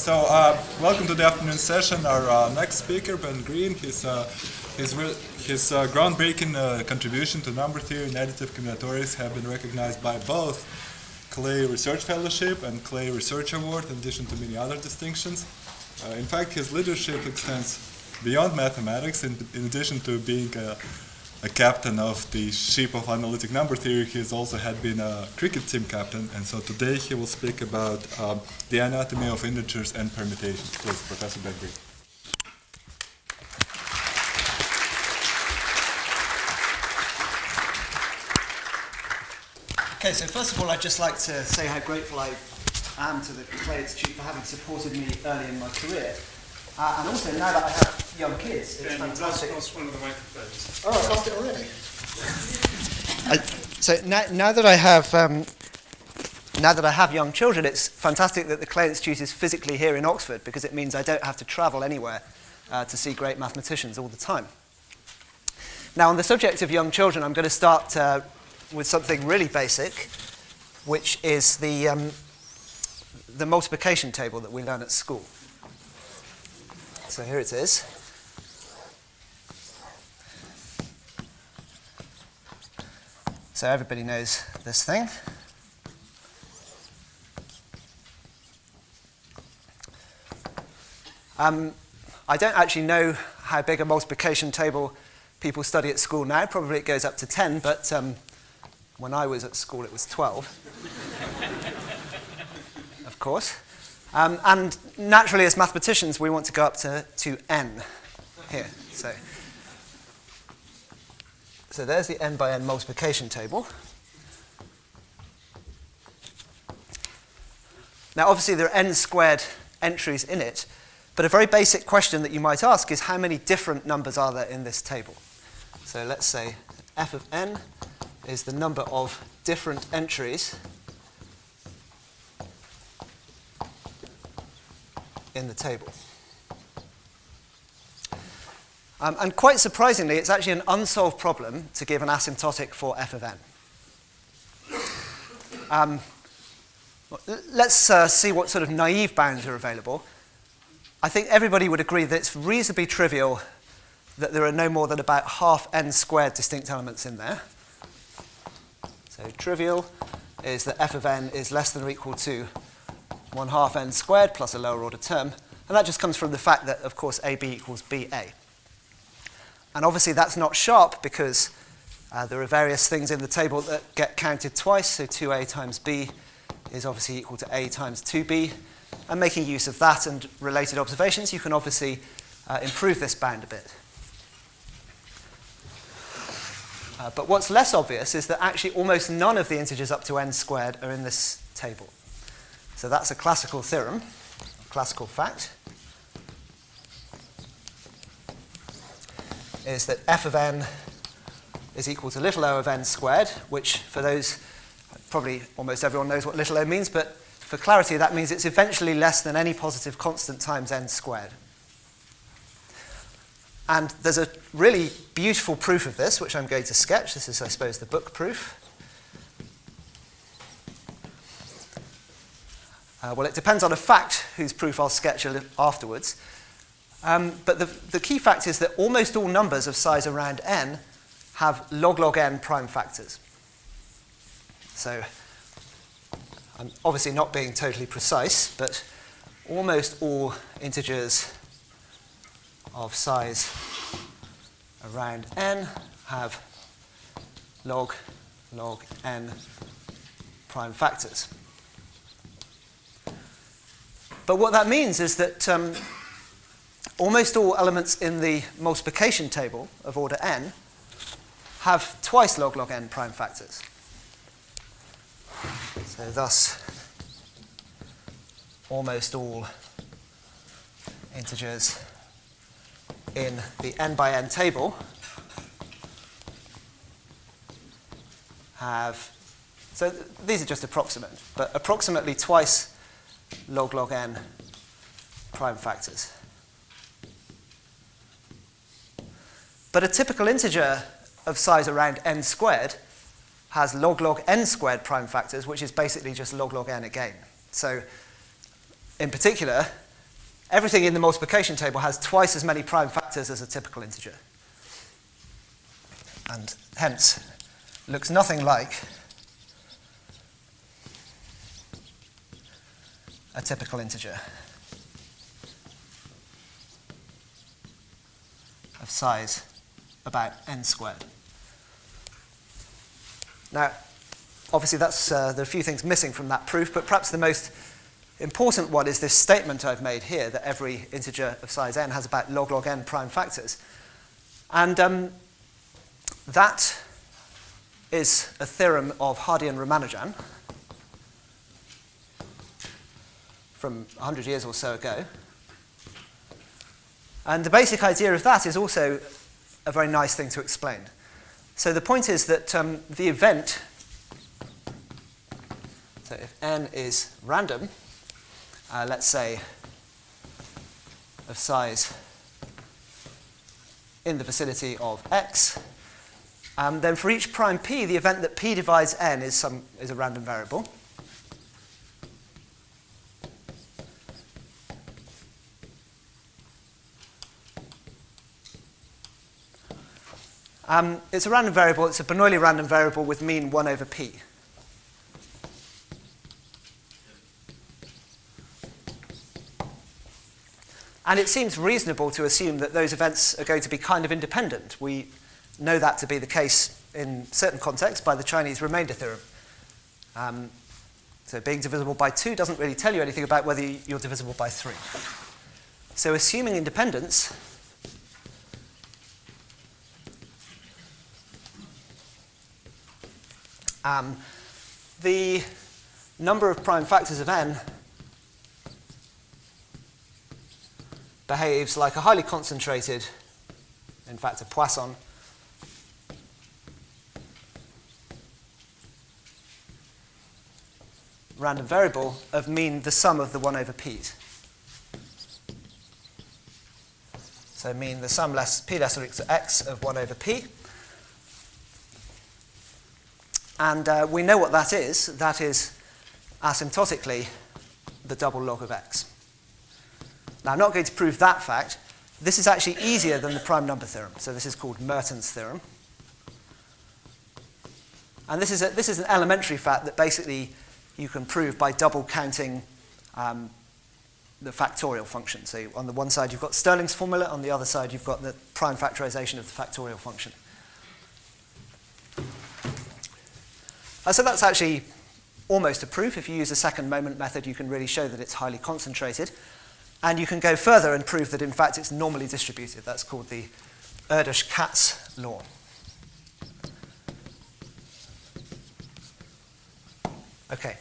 Welcome to the afternoon session. Our next speaker, Ben Green, his groundbreaking contribution to number theory and additive combinatorics have been recognized by both Clay Research Fellowship and Clay Research Award, in addition to many other distinctions. In fact, his leadership extends beyond mathematics. In addition to being a captain of the ship of analytic number theory, he has also been a cricket team captain, and so today he will speak about the anatomy of integers and permutations. Please, Professor Ben Green. Okay, so first of all, I'd just like to say how grateful I am to the Clay Institute for having supported me early in my career. And also, now that I have young kids, it's fantastic. Lost one of the microphones. Oh, I lost it already. So now that I have young children, it's fantastic that the Clay Institute is physically here in Oxford, because it means I don't have to travel anywhere to see great mathematicians all the time. Now, on the subject of young children, I'm going to start with something really basic, which is the multiplication table that we learn at school. So here it is. So everybody knows this thing. I don't actually know how big a multiplication table people study at school now. Probably it goes up to 10, but when I was at school it was 12, of course. And naturally, as mathematicians, we want to go up to n here. So there's the n by n multiplication table. Now, obviously, there are n squared entries in it, but a very basic question that you might ask is how many different numbers are there in this table? So let's say f of n is the number of different entries in the table. And quite surprisingly, it's actually an unsolved problem to give an asymptotic for f of n. Let's see what sort of naive bounds are available. I think everybody would agree that it's reasonably trivial that there are no more than about half n squared distinct elements in there. So trivial is that f of n is less than or equal to 1/2 n squared plus a lower order term. And that just comes from the fact that, of course, AB equals BA. And obviously that's not sharp because there are various things in the table that get counted twice. So 2A times B is obviously equal to A times 2B. And making use of that and related observations, you can obviously improve this bound a bit. But what's less obvious is that actually almost none of the integers up to n squared are in this table. So that's a classical theorem, a classical fact, is that f of n is equal to little o of n squared, which for those, probably almost everyone knows what little o means, but for clarity that means it's eventually less than any positive constant times n squared. And there's a really beautiful proof of this, which I'm going to sketch. This is, I suppose, the book proof. Well, it depends on a fact whose proof I'll sketch afterwards. But the key fact is that almost all numbers of size around n have log n prime factors. So I'm obviously not being totally precise, but almost all integers of size around n have log n prime factors. But what that means is that almost all elements in the multiplication table of order n have twice log n prime factors. So thus, almost all integers in the n by n table have, so these are just approximate, but approximately twice log n prime factors. But a typical integer of size around n squared has log n squared prime factors, which is basically just log n again. So in particular, everything in the multiplication table has twice as many prime factors as a typical integer. And hence, looks nothing like a typical integer of size about n squared. Now, obviously there are a few things missing from that proof, but perhaps the most important one is this statement I've made here, that every integer of size n has about log n prime factors. And that is a theorem of Hardy and Ramanujan from 100 years or so ago. And the basic idea of that is also a very nice thing to explain. So the point is that the event, so if n is random, let's say of size in the vicinity of x, then for each prime p, the event that p divides n is a random variable. It's a random variable. It's a Bernoulli random variable with mean 1 over p. And it seems reasonable to assume that those events are going to be kind of independent. We know that to be the case in certain contexts by the Chinese remainder theorem. So being divisible by 2 doesn't really tell you anything about whether you're divisible by 3. So assuming independence, the number of prime factors of n behaves like a highly concentrated, in fact a Poisson, random variable of mean the sum of the 1 over p's. So mean the sum less p less or equal to x of 1 over p. And we know what that is. That is asymptotically the double log of x. Now, I'm not going to prove that fact. This is actually easier than the prime number theorem. So this is called Merton's theorem. And this is an elementary fact that basically you can prove by double counting the factorial function. So on the one side, you've got Stirling's formula. On the other side, you've got the prime factorization of the factorial function. So that's actually almost a proof. If you use a second moment method, you can really show that it's highly concentrated. And you can go further and prove that, in fact, it's normally distributed. That's called the Erdős-Katz law. Okay.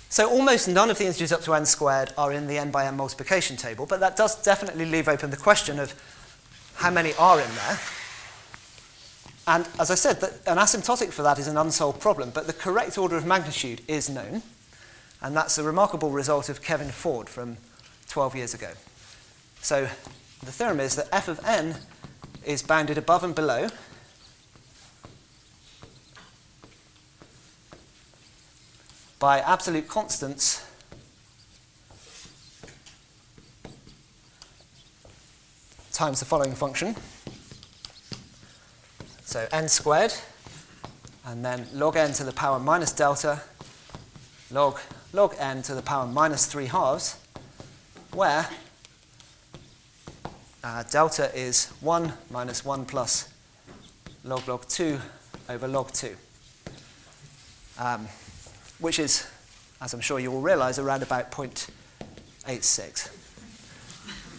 So almost none of the integers up to n squared are in the n by n multiplication table, but that does definitely leave open the question of how many are in there. And as I said, an asymptotic for that is an unsolved problem, but the correct order of magnitude is known. And that's a remarkable result of Kevin Ford from 12 years ago. So the theorem is that f of n is bounded above and below by absolute constants times the following function. So n squared, and then log n to the power minus delta, log n to the power minus 3 halves, where delta is 1 minus 1 plus log 2 over log 2, which is, as I'm sure you will realize, around about 0.86.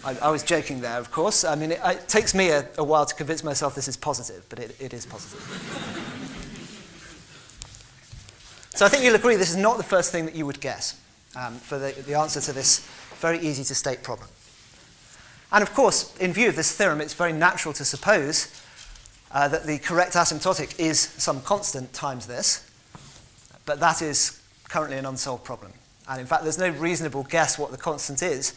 I was joking there, of course. I mean, it takes me a while to convince myself this is positive, but it is positive. So I think you'll agree this is not the first thing that you would guess for the answer to this very easy to state problem. And of course, in view of this theorem, it's very natural to suppose that the correct asymptotic is some constant times this, but that is currently an unsolved problem. And in fact, there's no reasonable guess what the constant is,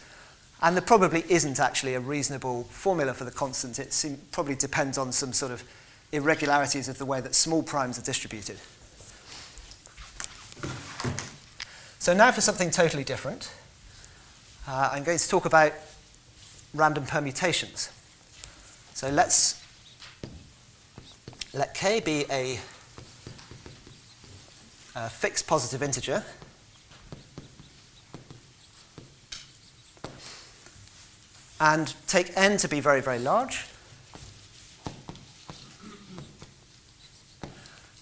and there probably isn't actually a reasonable formula for the constant. It probably depends on some sort of irregularities of the way that small primes are distributed. So now for something totally different. I'm going to talk about random permutations. So let k be a fixed positive integer. And take n to be very, very large.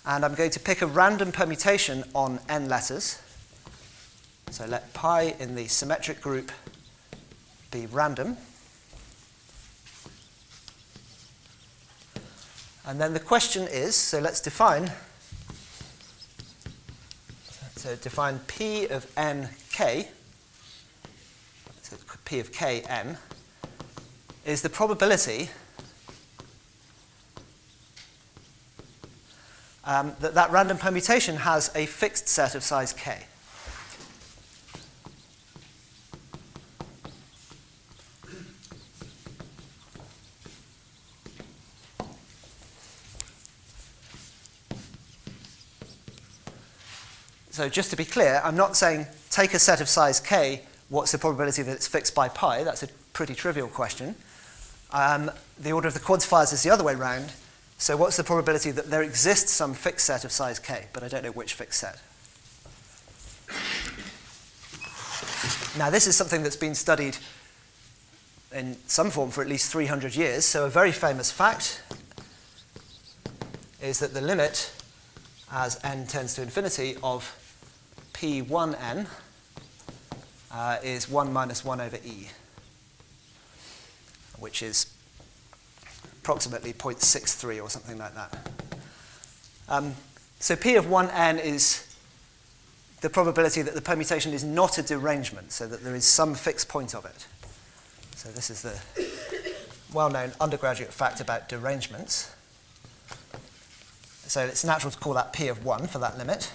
And I'm going to pick a random permutation on n letters. So let pi in the symmetric group be random. And then the question is, so let's define, define p of n k, so p of k n, is the probability that random permutation has a fixed set of size k. So just to be clear, I'm not saying take a set of size k, what's the probability that it's fixed by pi? That's a pretty trivial question. The order of the quantifiers is the other way around. So what's the probability that there exists some fixed set of size k, but I don't know which fixed set. Now this is something that's been studied in some form for at least 300 years. So a very famous fact is that the limit as n tends to infinity of p1n is 1 minus 1 over e, which is approximately 0.63 or something like that. So p of 1n is the probability that the permutation is not a derangement, so that there is some fixed point of it. So this is the well-known undergraduate fact about derangements. So it's natural to call that p of 1 for that limit.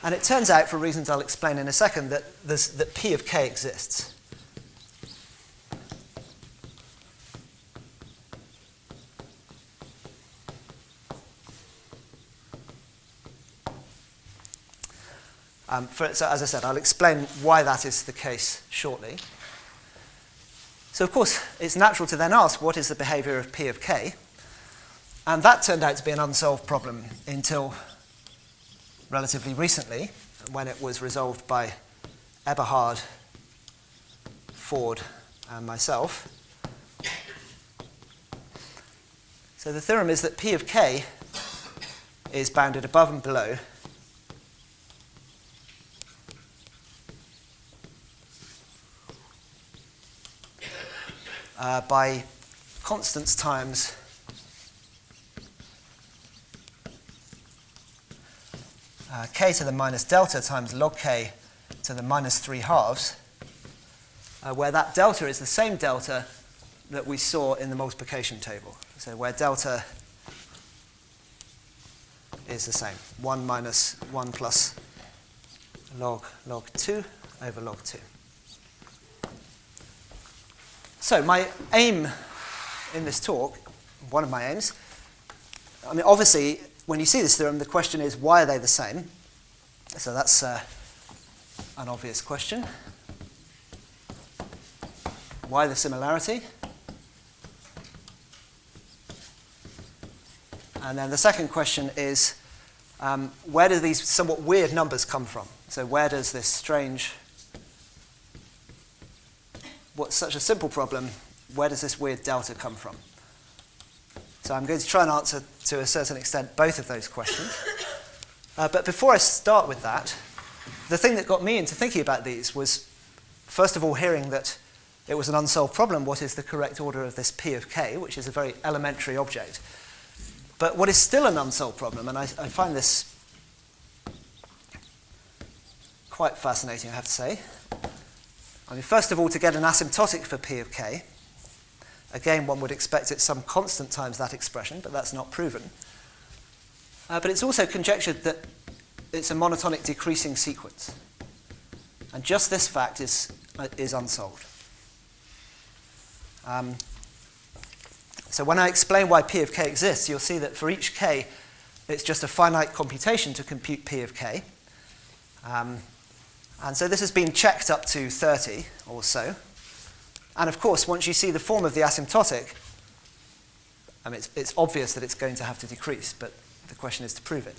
And it turns out, for reasons I'll explain in a second, that p of k exists. So as I said, I'll explain why that is the case shortly. So of course, it's natural to then ask, what is the behavior of p of k? And that turned out to be an unsolved problem until relatively recently, when it was resolved by Eberhard, Ford, and myself. So the theorem is that p of k is bounded above and below by constants times k to the minus delta times log k to the minus 3 halves, where that delta is the same delta that we saw in the multiplication table. So where delta is the same, 1 minus 1 plus log 2 over log 2. So my aim in this talk, one of my aims, I mean, obviously, when you see this theorem, the question is, why are they the same? So that's an obvious question. Why the similarity? And then the second question is, where do these somewhat weird numbers come from? So where does this strange, what's such a simple problem, where does this weird delta come from? So I'm going to try and answer, to a certain extent, both of those questions. But before I start with that, the thing that got me into thinking about these was, first of all, hearing that it was an unsolved problem. What is the correct order of this p of k, which is a very elementary object. But what is still an unsolved problem, and I find this quite fascinating, I have to say. I mean, first of all, to get an asymptotic for p of k, again, one would expect it's some constant times that expression, but that's not proven. But it's also conjectured that it's a monotonic decreasing sequence. And just this fact is unsolved. So when I explain why p of k exists, you'll see that for each k, it's just a finite computation to compute p of k. And so this has been checked up to 30 or so. And of course, once you see the form of the asymptotic, I mean, it's obvious that it's going to have to decrease, but the question is to prove it.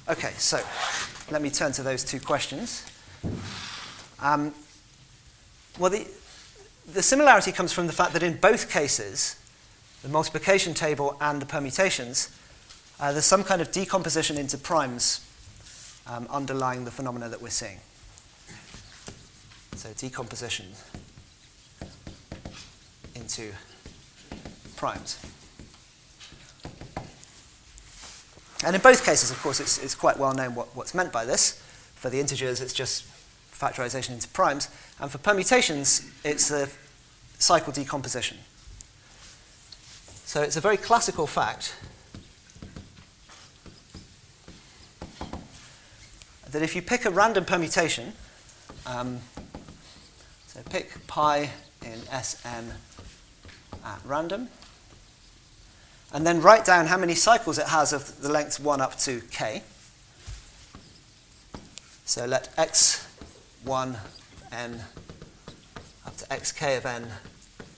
Okay, so let me turn to those two questions. Well, the similarity comes from the fact that in both cases, the multiplication table and the permutations, there's some kind of decomposition into primes underlying the phenomena that we're seeing. So decomposition into primes. And in both cases, of course, it's quite well known what's meant by this. For the integers, it's just factorization into primes. And for permutations, it's a cycle decomposition. So it's a very classical fact that if you pick a random permutation, so pick pi in Sn at random, and then write down how many cycles it has of the length 1 up to k. So let x1 n up to xk of n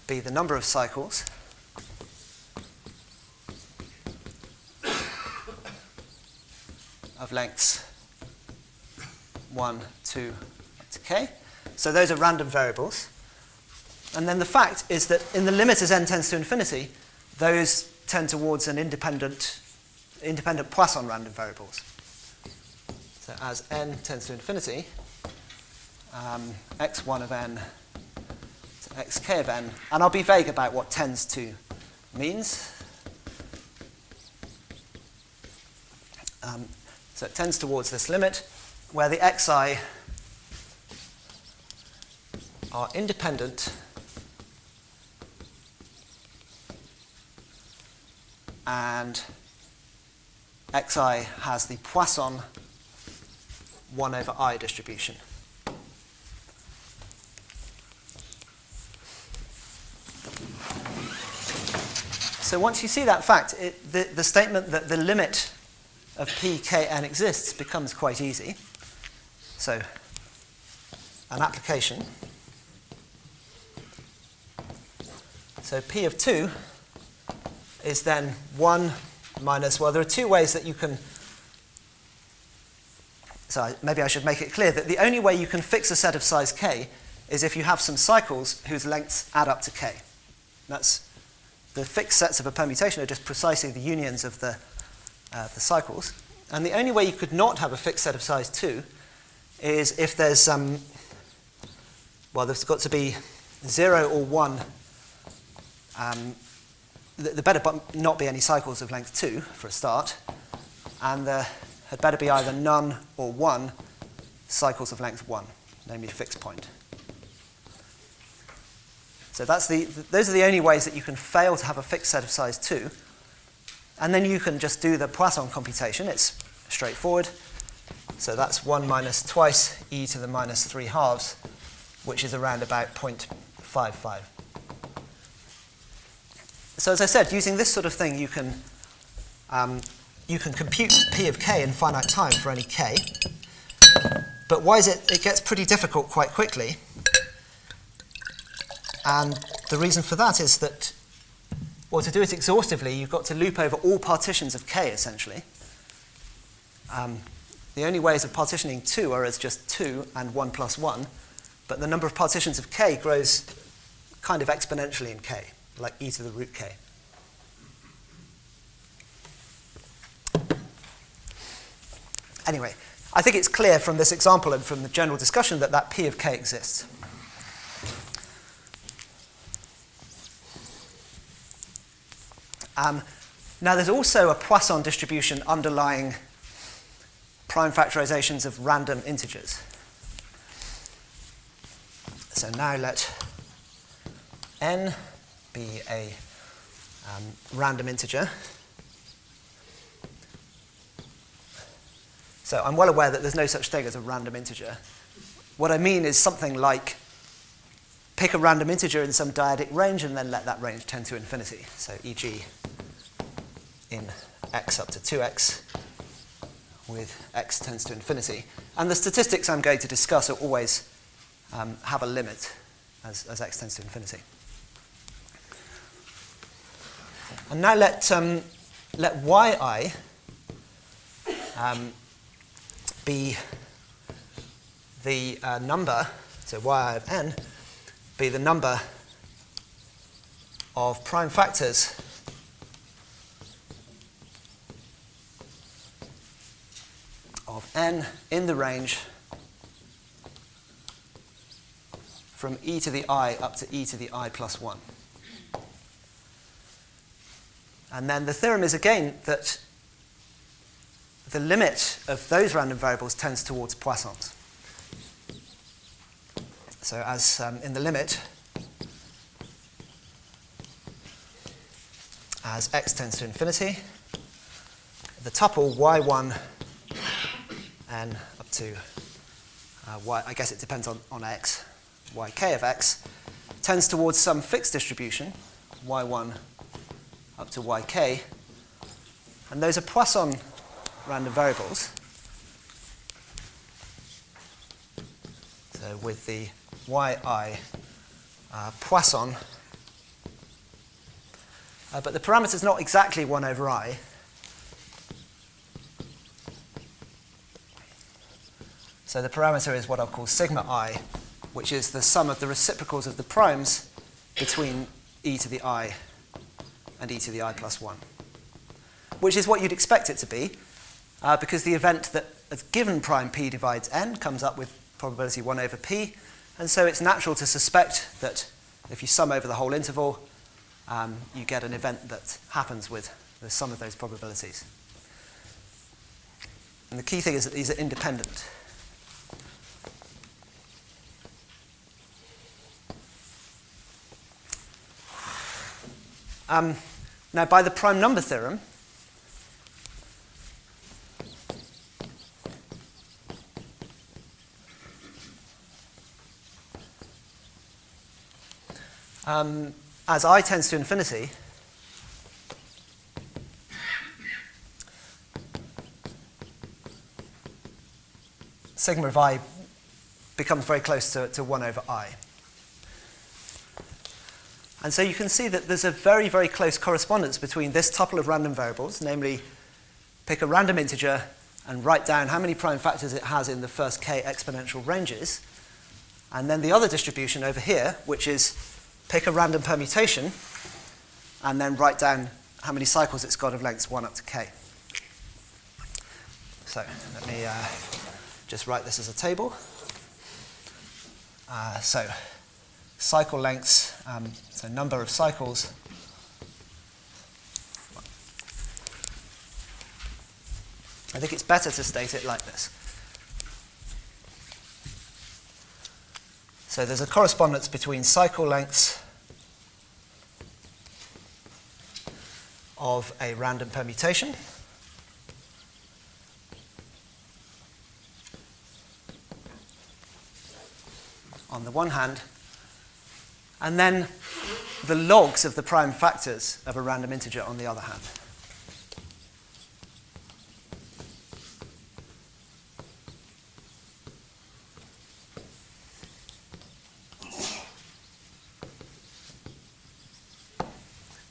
be the number of cycles. Of lengths 1, 2, up to k. So those are random variables. And then the fact is that in the limit as n tends to infinity, those tend towards an independent Poisson random variables. So as n tends to infinity, x1 of n to xk of n, and I'll be vague about what tends to means. So it tends towards this limit, where the xi are independent and xi has the Poisson 1 over I distribution. So once you see that fact, the statement that the limit of p, k, n exists becomes quite easy. So an application. So p of 2 is then 1 minus, well, there are two ways that you can, so maybe I should make it clear that the only way you can fix a set of size k is if you have some cycles whose lengths add up to k. That's the fixed sets of a permutation are just precisely the unions of the cycles. And the only way you could not have a fixed set of size 2 is if there's well, there's got to be 0 or 1. There better not be any cycles of length 2 for a start, and there had better be either none or 1 cycles of length 1, namely fixed point. So those are the only ways that you can fail to have a fixed set of size 2. And then you can just do the Poisson computation. It's straightforward. So that's 1 minus twice e to the minus 3 halves, which is around about 0.55. So as I said, using this sort of thing, you can compute p of k in finite time for any k. But why is it gets pretty difficult quite quickly. And the reason for that is that, well, to do it exhaustively, you've got to loop over all partitions of k, essentially. The only ways of partitioning 2 are as just 2 and 1 plus 1, but the number of partitions of k grows kind of exponentially in k, like e to the root k. Anyway, I think it's clear from this example and from the general discussion that p of k exists. Now, there's also a Poisson distribution underlying prime factorizations of random integers. So now let n be a random integer. So I'm well aware that there's no such thing as a random integer. What I mean is something like pick a random integer in some dyadic range and then let that range tend to infinity. So e.g. in x up to 2x, with x tends to infinity. And the statistics I'm going to discuss are always have a limit as x tends to infinity. And now let yi be the number, so yi of n, be the number of prime factors of n in the range from e to the I up to e to the I plus 1. And then the theorem is again that the limit of those random variables tends towards Poisson's. So as in the limit, as x tends to infinity, the tuple y1 n up to y, I guess it depends on x, yk of x, tends towards some fixed distribution, y1 up to yk, and those are Poisson random variables. So with the yi Poisson, but the parameter is not exactly 1 over I. So the parameter is what I'll call sigma I, which is the sum of the reciprocals of the primes between e to the I and e to the I plus 1, which is what you'd expect it to be, because the event that a given prime p divides n comes up with probability 1 over p, and so it's natural to suspect that if you sum over the whole interval, you get an event that happens with the sum of those probabilities. And the key thing is that these are independent. Now, by the prime number theorem, as I tends to infinity, sigma of I becomes very close to 1 over I. And so you can see that there's a very, very close correspondence between this tuple of random variables, namely pick a random integer and write down how many prime factors it has in the first k exponential ranges, and then the other distribution over here, which is pick a random permutation and then write down how many cycles it's got of lengths 1 up to k. So let me just write this as a table. So cycle lengths, so number of cycles, I think it's better to state it like this. So there's a correspondence between cycle lengths of a random permutation on the one hand, and then the logs of the prime factors of a random integer on the other hand.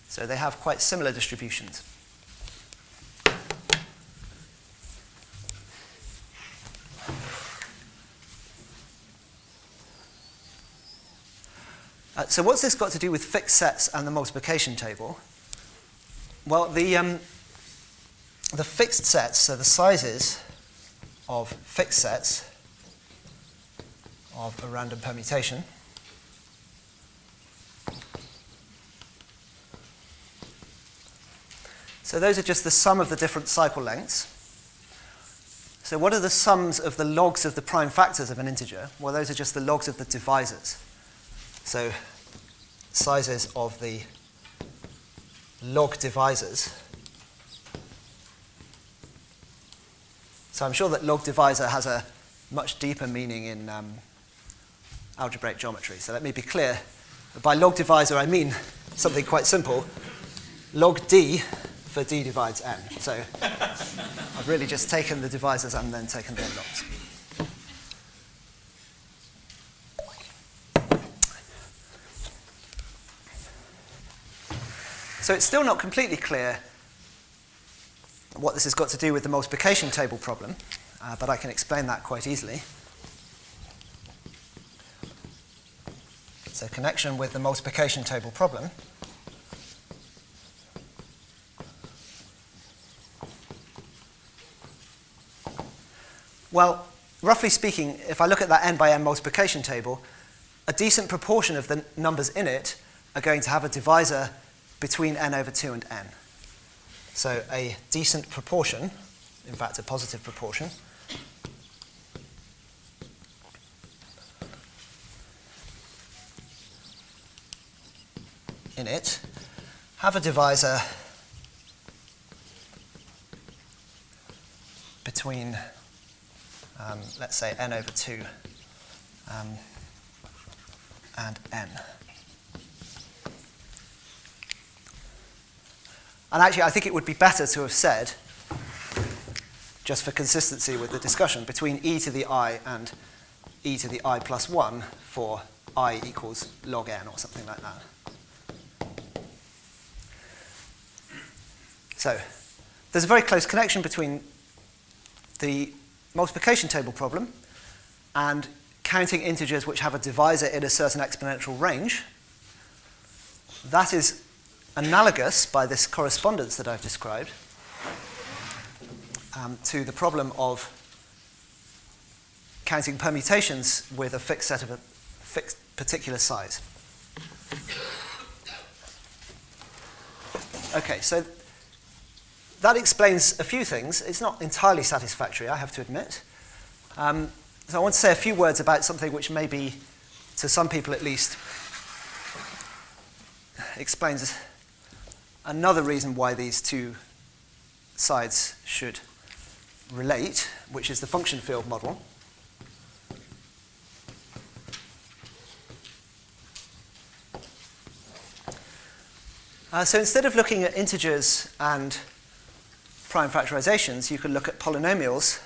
So they have quite similar distributions. So what's this got to do with fixed sets and the multiplication table? Well, the fixed sets, so the sizes of fixed sets of a random permutation, so those are just the sum of the different cycle lengths. So what are the sums of the logs of the prime factors of an integer? Well, those are just the logs of the divisors. So sizes of the log divisors. So I'm sure that log divisor has a much deeper meaning in algebraic geometry. So let me be clear. By log divisor, I mean something quite simple. Log d for d divides n. So I've really just taken the divisors and then taken the end logs. So it's still not completely clear what this has got to do with the multiplication table problem, but I can explain that quite easily. So connection with the multiplication table problem. Well, roughly speaking, if I look at that n by n multiplication table, a decent proportion of the numbers in it are going to have a divisor between n over 2 and n. So a decent proportion, in fact a positive proportion, in it have a divisor between, let's say, n over 2 and n. And actually, I think it would be better to have said, just for consistency with the discussion, between e to the I and e to the I plus 1 for I equals log n or something like that. So there's a very close connection between the multiplication table problem and counting integers which have a divisor in a certain exponential range. That is analogous, by this correspondence that I've described, to the problem of counting permutations with a fixed set of a fixed particular size. Okay, so that explains a few things. It's not entirely satisfactory, I have to admit. So I want to say a few words about something which maybe, to some people at least, explains another reason why these two sides should relate, which is the function field model. So instead of looking at integers and prime factorizations, you can look at polynomials.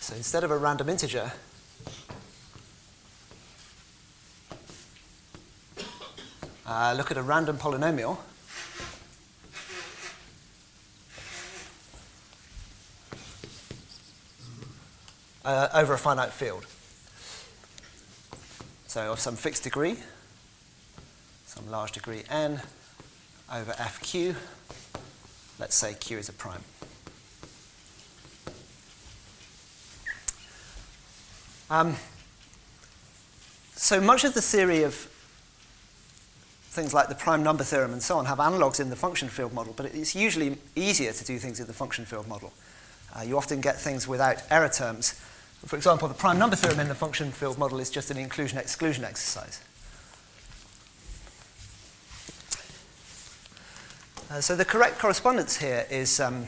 So instead of a random integer, look at a random polynomial. Over a finite field. So of some fixed degree, some large degree n, over fq, let's say q is a prime. So much of the theory of things like the prime number theorem and so on have analogues in the function field model, but it's usually easier to do things in the function field model. You often get things without error terms. For example, the prime number theorem in the function field model is just an inclusion-exclusion exercise. So the correct correspondence here is, so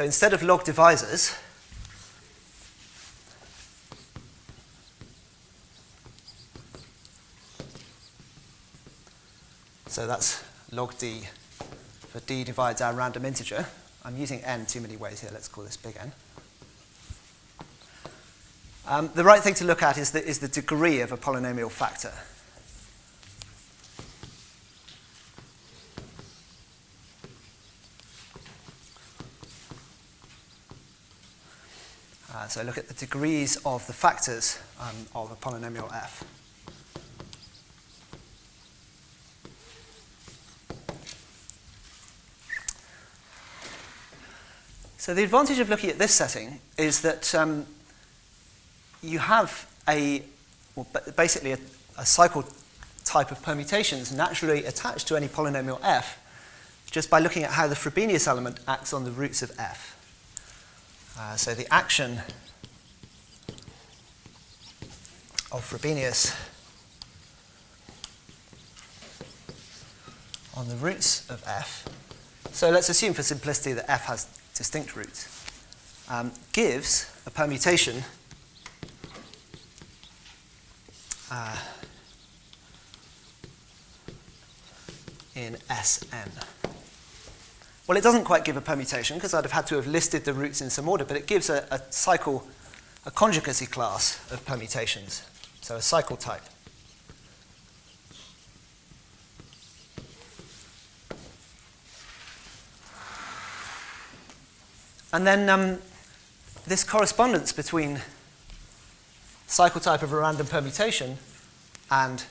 instead of log divisors, so that's log d for d divides our random integer. I'm using n too many ways here. Let's call this big N. The right thing to look at is the degree of a polynomial factor. So look at the degrees of the factors of a polynomial f. So the advantage of looking at this setting is that you have basically a cycle type of permutations naturally attached to any polynomial f just by looking at how the Frobenius element acts on the roots of f. So the action of Frobenius on the roots of f, so let's assume for simplicity that f has distinct roots, gives a permutation in Sn. Well, it doesn't quite give a permutation because I'd have had to have listed the roots in some order, but it gives a cycle, a conjugacy class of permutations, so a cycle type. And then this correspondence between cycle type of a random permutation and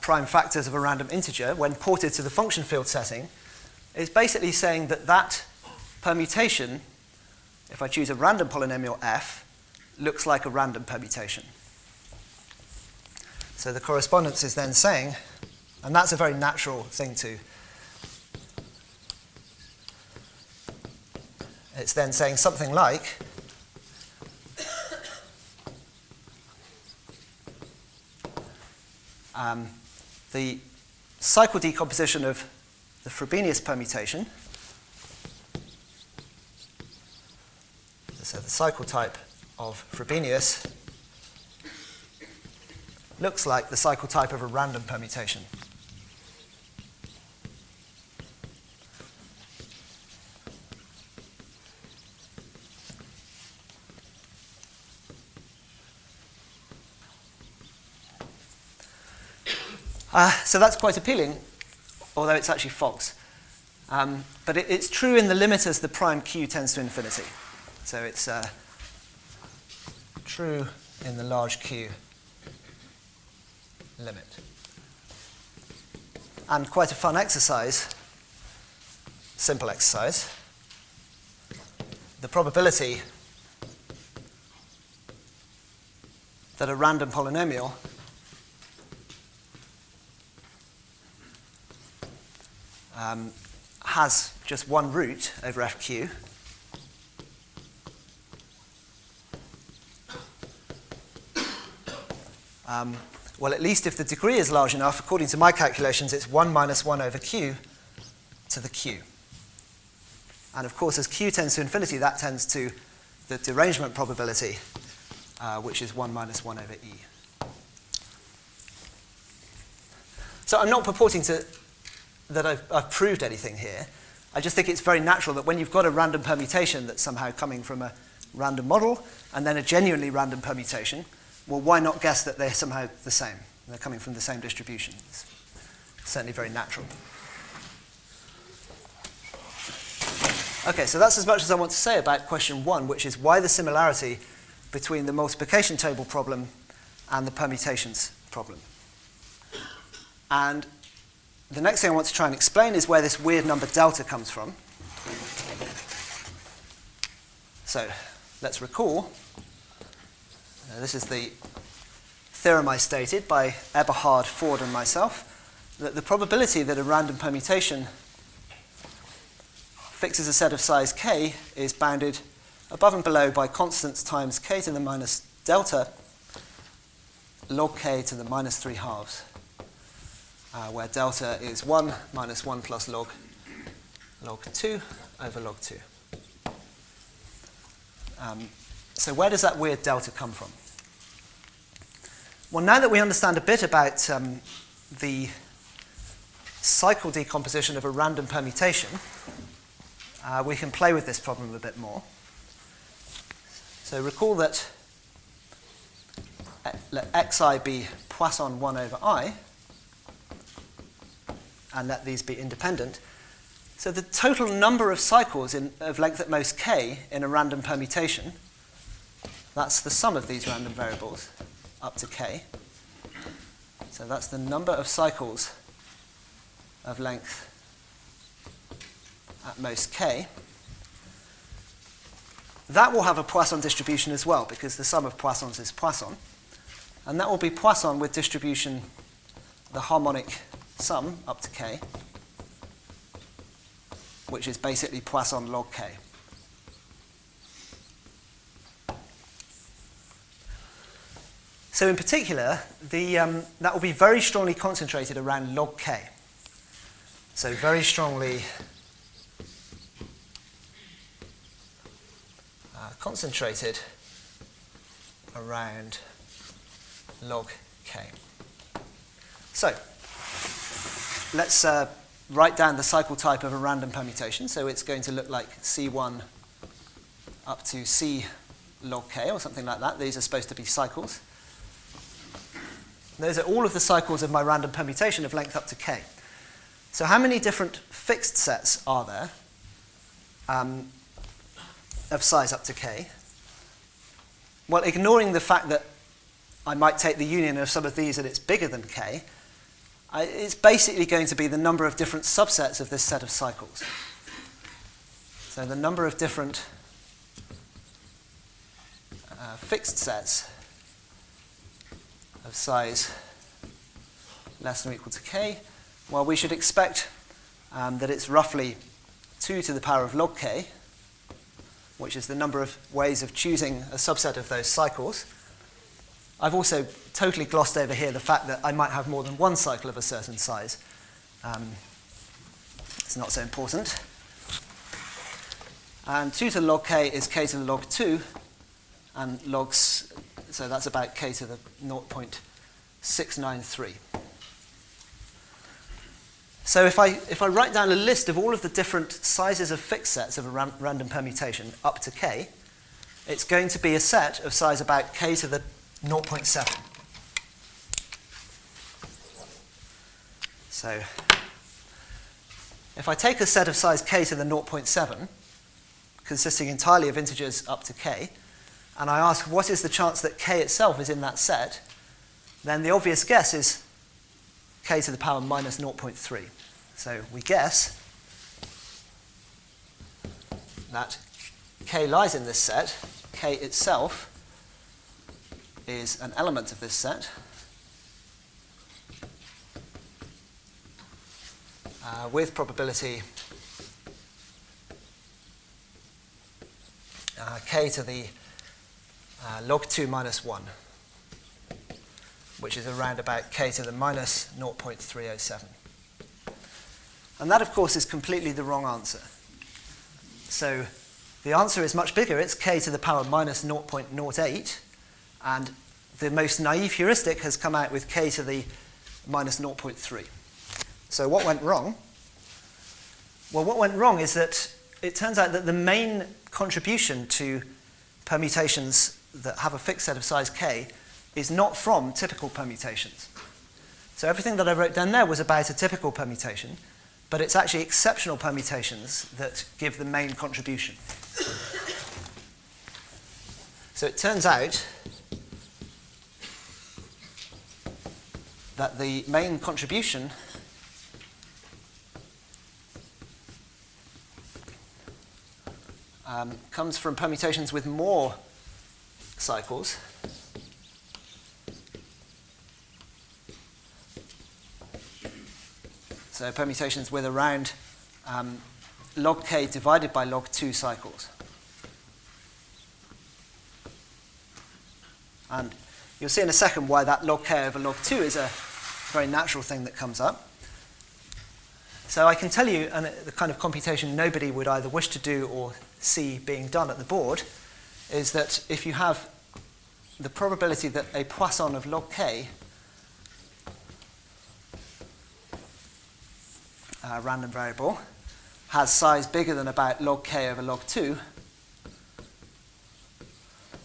prime factors of a random integer, when ported to the function field setting, is basically saying that that permutation, if I choose a random polynomial f, looks like a random permutation. So the correspondence is then saying, and that's a very natural thing to, it's then saying something like, the cycle decomposition of the Frobenius permutation, so the cycle type of Frobenius, looks like the cycle type of a random permutation. So that's quite appealing, although it's actually false. But it's true in the limit as the prime q tends to infinity. So it's true in the large Q limit. And quite a fun exercise, simple exercise. The probability that a random polynomial has just one root over fq, well, at least if the degree is large enough, according to my calculations, it's 1 minus 1 over q to the q. And of course, as q tends to infinity, that tends to the derangement probability, which is 1 minus 1 over e. So I'm not purporting that I've proved anything here. I just think it's very natural that when you've got a random permutation that's somehow coming from a random model, and then a genuinely random permutation, well, why not guess that they're somehow the same? They're coming from the same distribution. It's certainly very natural. Okay, so that's as much as I want to say about question 1, which is why the similarity between the multiplication table problem and the permutations problem. And the next thing I want to try and explain is where this weird number delta comes from. So let's recall, this is the theorem I stated by Eberhard, Ford, and myself, that the probability that a random permutation fixes a set of size k is bounded above and below by constants times k to the minus delta log k to the minus 3 halves. Where delta is 1 minus 1 plus log 2 over log 2. So where does that weird delta come from? Well, now that we understand a bit about the cycle decomposition of a random permutation, we can play with this problem a bit more. So recall that let xi be Poisson 1 over I, and let these be independent. So the total number of cycles of length at most k in a random permutation, that's the sum of these random variables up to k. So that's the number of cycles of length at most k. That will have a Poisson distribution as well, because the sum of Poissons is Poisson. And that will be Poisson with distribution, the harmonic sum up to k, which is basically Poisson log k. So in particular, that will be very strongly concentrated around log k. So very strongly concentrated around log k. So let's write down the cycle type of a random permutation. So it's going to look like C1 up to C log k, or something like that. These are supposed to be cycles. Those are all of the cycles of my random permutation of length up to k. So how many different fixed sets are there of size up to k? Well, ignoring the fact that I might take the union of some of these and it's bigger than k, it's basically going to be the number of different subsets of this set of cycles. So the number of different fixed sets of size less than or equal to k, well, we should expect that it's roughly 2 to the power of log k, which is the number of ways of choosing a subset of those cycles. I've also totally glossed over here the fact that I might have more than one cycle of a certain size. It's not so important. And 2 to the log k is k to the log 2, and logs, so that's about k to the 0.693. So if I write down a list of all of the different sizes of fixed sets of a random permutation up to k, it's going to be a set of size about k to the 0.7. So if I take a set of size k to the 0.7, consisting entirely of integers up to k, and I ask what is the chance that k itself is in that set, then the obvious guess is k to the power minus 0.3. So we guess that k lies in this set, k itself is an element of this set, with probability k to the log 2 minus 1, which is around about k to the minus 0.307. And that, of course, is completely the wrong answer. So the answer is much bigger. It's k to the power minus 0.08, and the most naive heuristic has come out with k to the minus 0.3. So what went wrong? Well, what went wrong is that it turns out that the main contribution to permutations that have a fixed set of size k is not from typical permutations. So everything that I wrote down there was about a typical permutation, but it's actually exceptional permutations that give the main contribution. So it turns out that the main contribution comes from permutations with more cycles. So permutations with around log k divided by log 2 cycles. And you'll see in a second why that log k over log 2 is a very natural thing that comes up. So I can tell you, and the kind of computation nobody would either wish to do or see being done at the board, is that if you have the probability that a Poisson of log k, a random variable, has size bigger than about log k over log 2,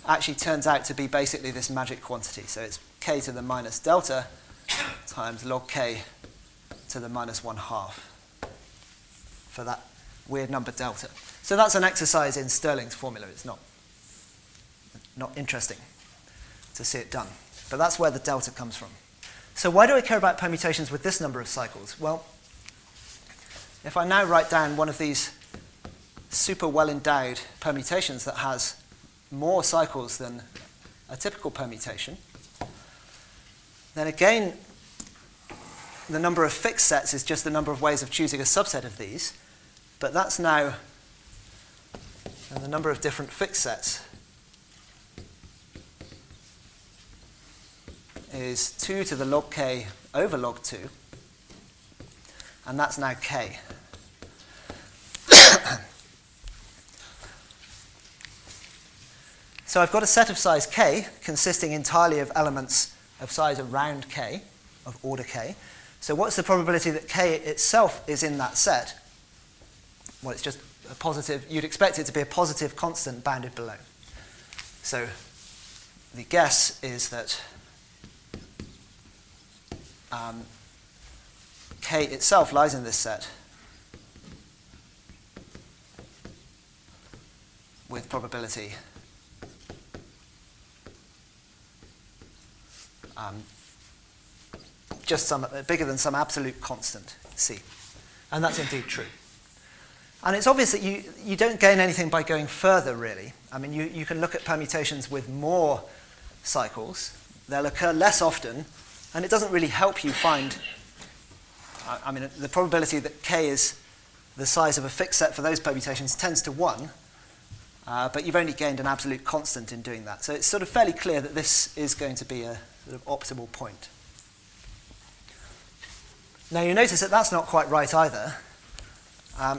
actually turns out to be basically this magic quantity. So it's k to the minus delta times log k to the minus 1/2 for that weird number delta. So that's an exercise in Stirling's formula. It's not interesting to see it done. But that's where the delta comes from. So why do I care about permutations with this number of cycles? Well, if I now write down one of these super well-endowed permutations that has more cycles than a typical permutation, then again, the number of fixed sets is just the number of ways of choosing a subset of these, but that's now the number of different fixed sets is 2 to the log k over log 2, and that's now k. So I've got a set of size k consisting entirely of elements of size around k, of order k. So what's the probability that k itself is in that set? Well, it's just a positive. You'd expect it to be a positive constant bounded below. So the guess is that k itself lies in this set with probability just bigger than some absolute constant, c. And that's indeed true. And it's obvious that you don't gain anything by going further, really. I mean, you can look at permutations with more cycles. They'll occur less often, and it doesn't really help you find... I mean, the probability that k is the size of a fixed set for those permutations tends to 1, but you've only gained an absolute constant in doing that. So it's sort of fairly clear that this is going to be a sort of optimal point. Now you notice that that's not quite right either,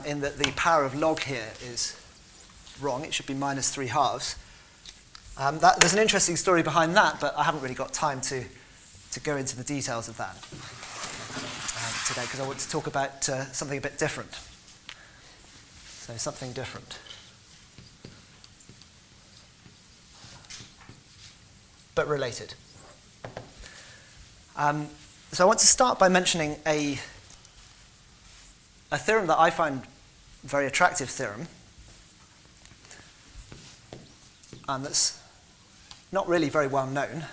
in that the power of log here is wrong. It should be minus 3/2. There's an interesting story behind that, but I haven't really got time to go into the details of that today, because I want to talk about something a bit different. So something different. But related. So I want to start by mentioning a theorem that I find a very attractive theorem, and that's not really very well known.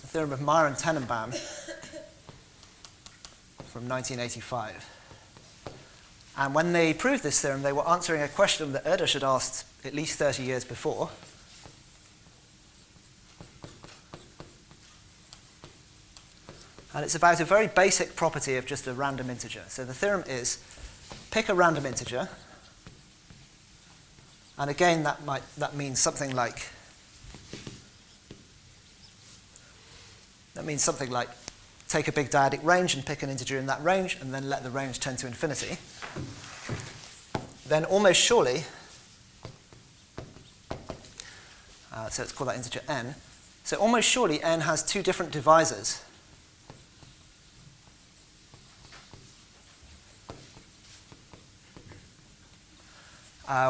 The theorem of Meyer and Tenenbaum from 1985. And when they proved this theorem, they were answering a question that Erdős had asked at least 30 years before. And it's about a very basic property of just a random integer. So the theorem is, pick a random integer, and again that means something like take a big dyadic range and pick an integer in that range, and then let the range tend to infinity. Then almost surely, so let's call that integer n. So almost surely n has two different divisors.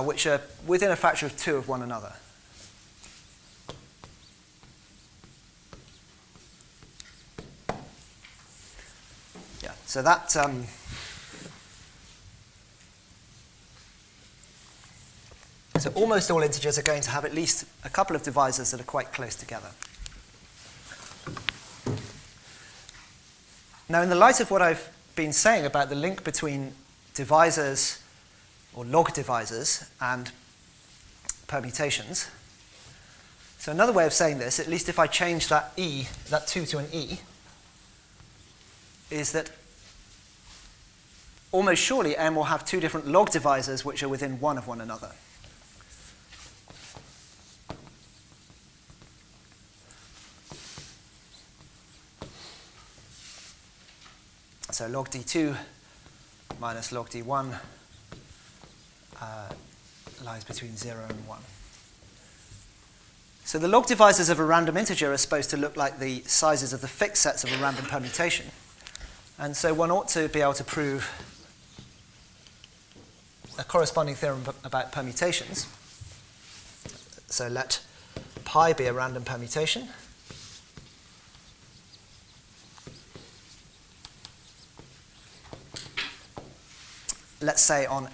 Which are within a factor of 2 of one another. Yeah, so that so almost all integers are going to have at least a couple of divisors that are quite close together. Now, in the light of what I've been saying about the link between divisors or log divisors and permutations. So another way of saying this, at least if I change that 2 to an e, is that almost surely n will have two different log divisors which are within 1 of one another. So log d2 minus log d1 lies between 0 and 1. So the log divisors of a random integer are supposed to look like the sizes of the fixed sets of a random permutation. And so one ought to be able to prove a corresponding theorem about permutations. So let pi be a random permutation. Let's say on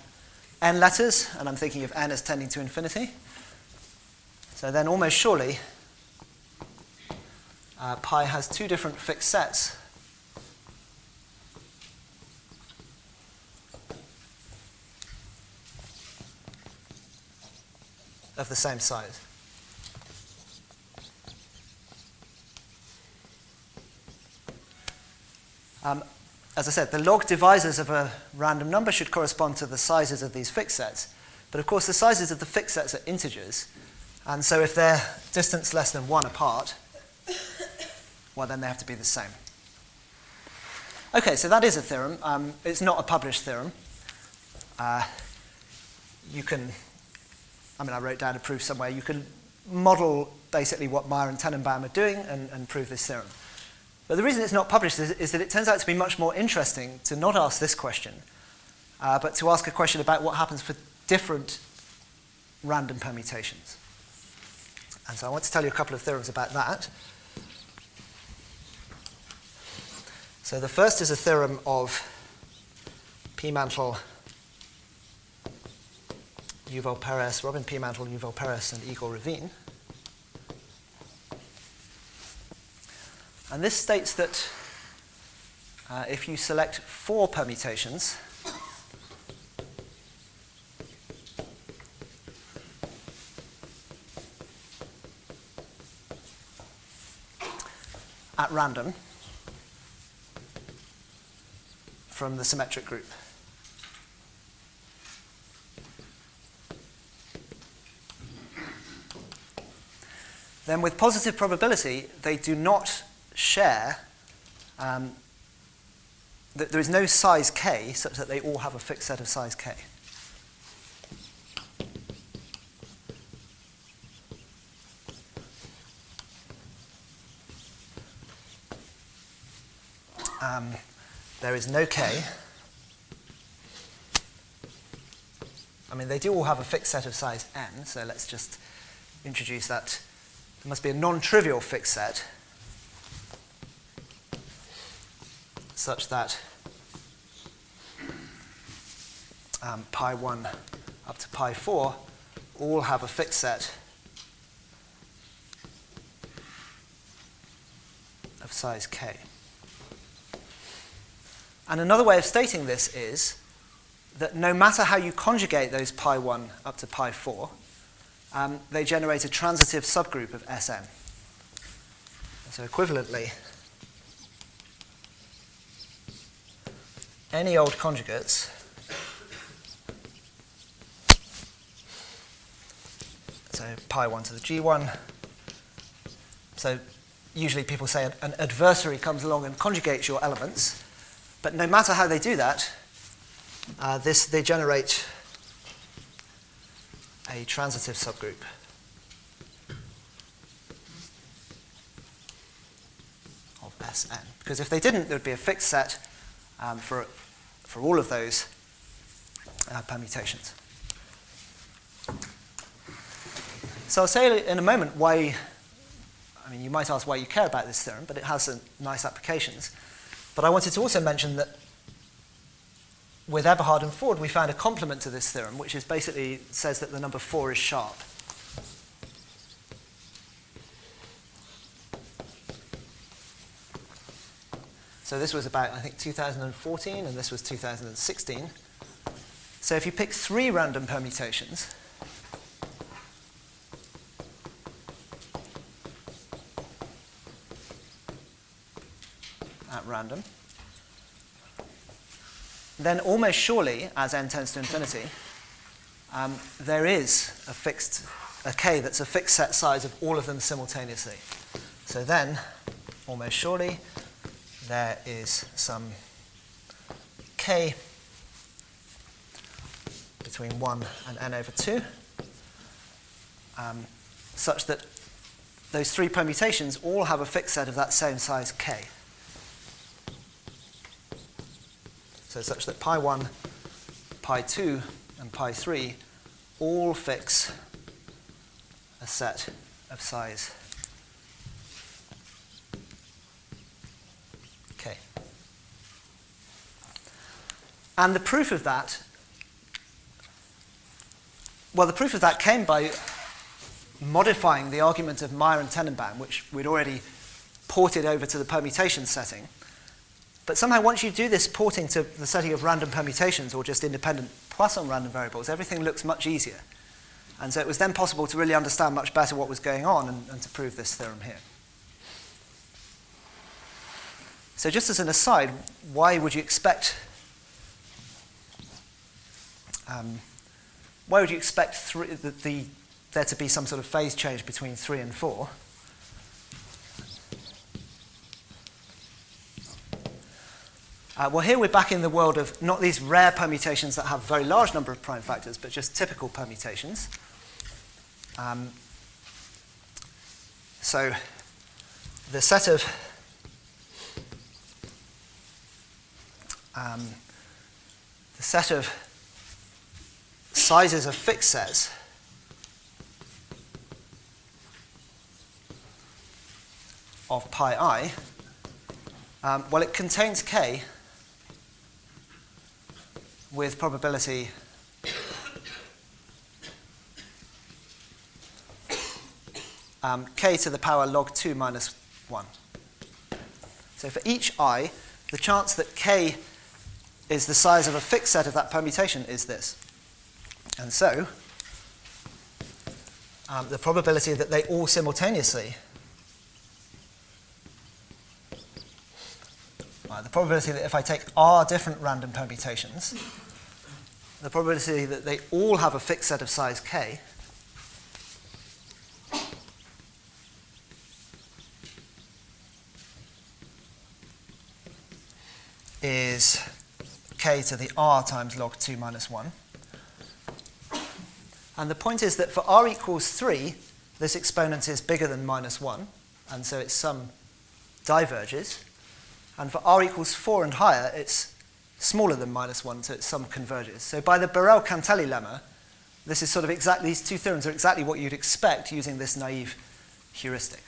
n letters, and I'm thinking of n as tending to infinity. So then almost surely pi has two different fixed sets of the same size. As I said, the log divisors of a random number should correspond to the sizes of these fixed sets. But of course, the sizes of the fixed sets are integers. And so if they're distance less than 1 apart, well, then they have to be the same. OK, so that is a theorem. It's not a published theorem. You can, I wrote down a proof somewhere. You can model basically what Meyer and Tenenbaum are doing and prove this theorem. But the reason it's not published is that it turns out to be much more interesting to not ask this question, but to ask a question about what happens for different random permutations. And so I want to tell you a couple of theorems about that. So the first is a theorem of P. Mantle, Yuval Perez, Robin P. Mantle, Yuval Perez, and Igor Ravine. And this states that if you select 4 permutations, at random from the symmetric group, then with positive probability, they do not share, that there is no size k such that they all have a fixed set of size k. There is no k. I mean, they do all have a fixed set of size n, so let's just introduce that. There must be a non-trivial fixed set such that pi 1 up to pi 4 all have a fixed set of size k. And another way of stating this is that no matter how you conjugate those pi 1 up to pi 4, they generate a transitive subgroup of Sn. And so equivalently, any old conjugates so pi 1 to the g1. So usually people say an adversary comes along and conjugates your elements, but no matter how they do that, they generate a transitive subgroup of Sn. Because if they didn't, there would be a fixed set for all of those permutations. So I'll say in a moment why, I mean, you might ask why you care about this theorem, but it has some nice applications. But I wanted to also mention that with Eberhard and Ford, we found a complement to this theorem, which is basically says that the number 4 is sharp. So this was about, I think, 2014, and this was 2016. So if you pick 3 random permutations, at random, then almost surely, as n tends to infinity, there is a k that's a fixed set size of all of them simultaneously. So then, almost surely, there is some k between 1 and n over 2, such that those 3 permutations all have a fixed set of that same size k. So such that pi 1, pi 2, and pi 3 all fix a set of size k. And the proof of that, well, the proof of that came by modifying the argument of Meyer and Tenenbaum, which we'd already ported over to the permutation setting. But somehow once you do this porting to the setting of random permutations or just independent Poisson random variables, everything looks much easier. And so it was then possible to really understand much better what was going on and to prove this theorem here. So just as an aside, why would you expect there to be some sort of phase change between 3 and 4? Well, here we're back in the world of not these rare permutations that have a very large number of prime factors, but just typical permutations. So the set of the set of sizes of fixed sets of pi I, well, it contains k with probability k to the power log 2 minus 1. So for each I, the chance that k is the size of a fixed set of that permutation is this. And so the probability that they all simultaneously, the probability that if I take r different random permutations, the probability that they all have a fixed set of size k is k to the r times log 2 minus 1. And the point is that for r equals 3, this exponent is bigger than minus 1, and so its sum diverges. And for r equals 4 and higher, it's smaller than minus 1, so its sum converges. So by the Borel-Cantelli lemma, this is sort of exactly, these two theorems are exactly what you'd expect using this naive heuristic.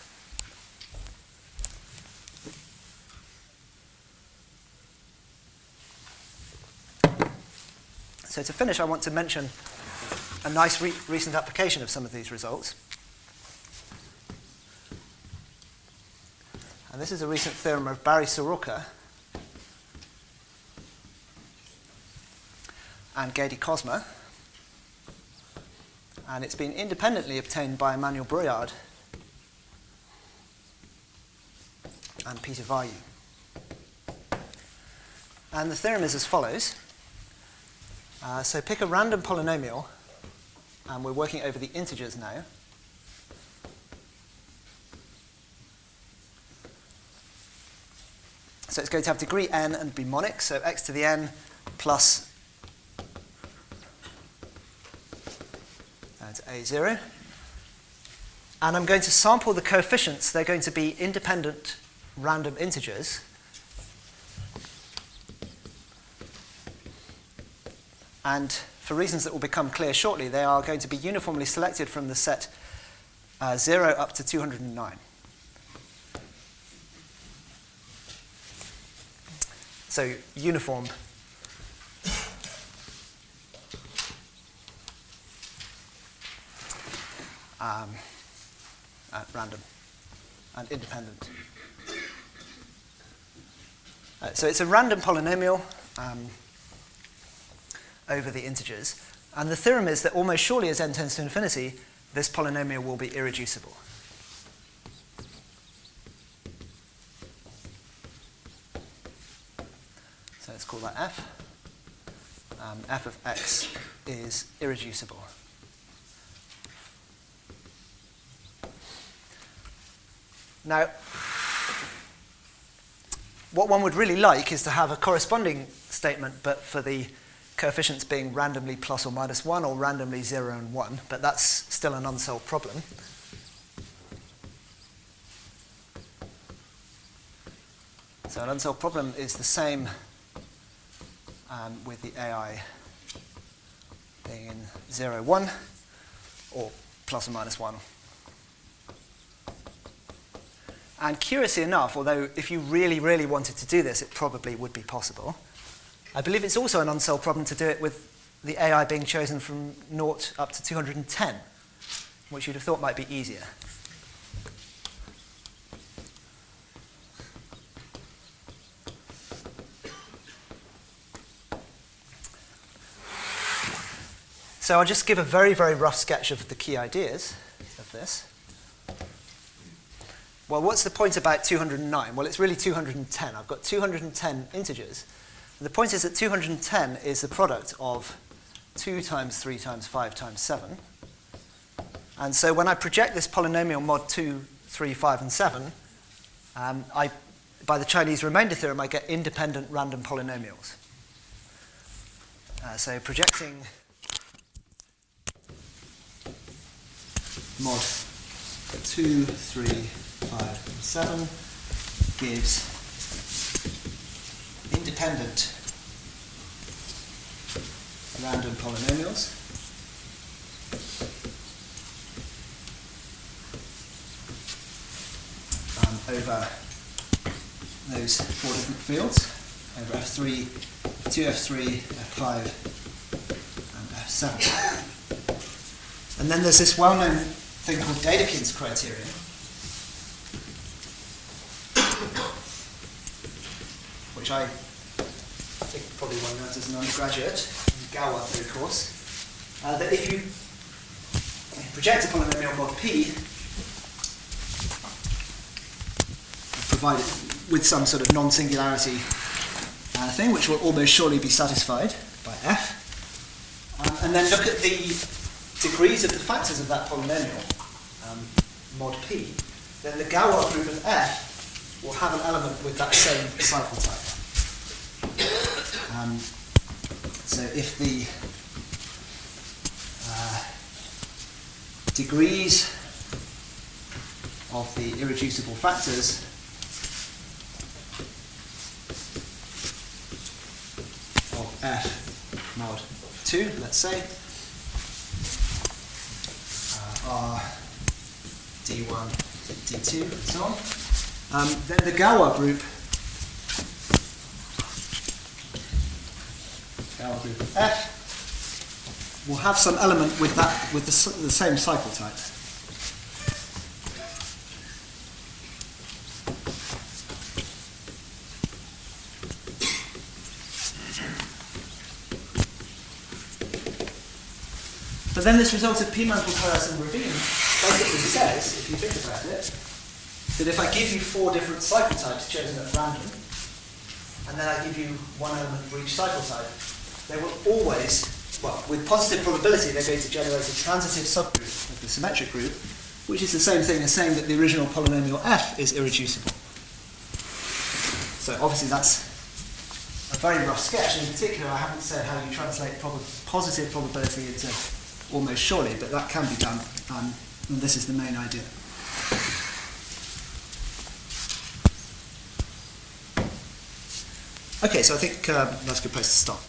So to finish, I want to mention a nice recent application of some of these results. And this is a recent theorem of Barry Soroka and Gady Cosma. And it's been independently obtained by Emmanuel Brouillard and Peter Varyu. And the theorem is as follows. So pick a random polynomial, and we're working over the integers now. So it's going to have degree n and be monic, so x to the n plus that's a0. And I'm going to sample the coefficients. They're going to be independent random integers. And for reasons that will become clear shortly, they are going to be uniformly selected from the set 0 up to 209. So uniform random and independent. So it's a random polynomial over the integers. And the theorem is that almost surely as n tends to infinity, this polynomial will be irreducible. So let's call that f. F of x is irreducible. Now, what one would really like is to have a corresponding statement, but for the coefficients being randomly plus or minus 1 or randomly 0 and 1, but that's still an unsolved problem. So an unsolved problem is the same with the AI being in 0, 1, or plus or minus 1. And curiously enough, although if you really, really wanted to do this, it probably would be possible, I believe it's also an unsolved problem to do it with the AI being chosen from 0 up to 210, which you'd have thought might be easier. So I'll just give a very, very rough sketch of the key ideas of this. Well, what's the point about 209? Well, it's really 210. I've got 210 integers. And the point is that 210 is the product of 2 times 3 times 5 times 7. And so when I project this polynomial mod 2, 3, 5, and 7, by the Chinese remainder theorem, I get independent random polynomials. So projecting mod 2, 3, 5, and 7 gives independent random polynomials over those 4 different fields, over F3, F2, F3, F5, and F7. And then there's this well-known thing called Dedekind's criterion, which I think probably one learns as an undergraduate in Galois theory course, that if you project a polynomial mod P, provided with some sort of non-singularity thing, which will almost surely be satisfied by F, and then look at the degrees of the factors of that polynomial, mod P, then the Galois group of F will have an element with that same cycle type. So if the degrees of the irreducible factors of F mod 2, let's say, are D1, D2, and so on, then the Galois group of F will have some element with that, with the same cycle type. But then this result of P-mantle, Paris, and Ravine basically says, if you think about it, that if I give you 4 different cycle types chosen at random, and then I give you one element for each cycle type, they will always, well, with positive probability, they're going to generate a transitive subgroup of the symmetric group, which is the same thing as saying that the original polynomial F is irreducible. So obviously that's a very rough sketch, and in particular I haven't said how you translate positive probability into almost surely, but that can be done, and this is the main idea. Okay, so I think that's a good place to stop.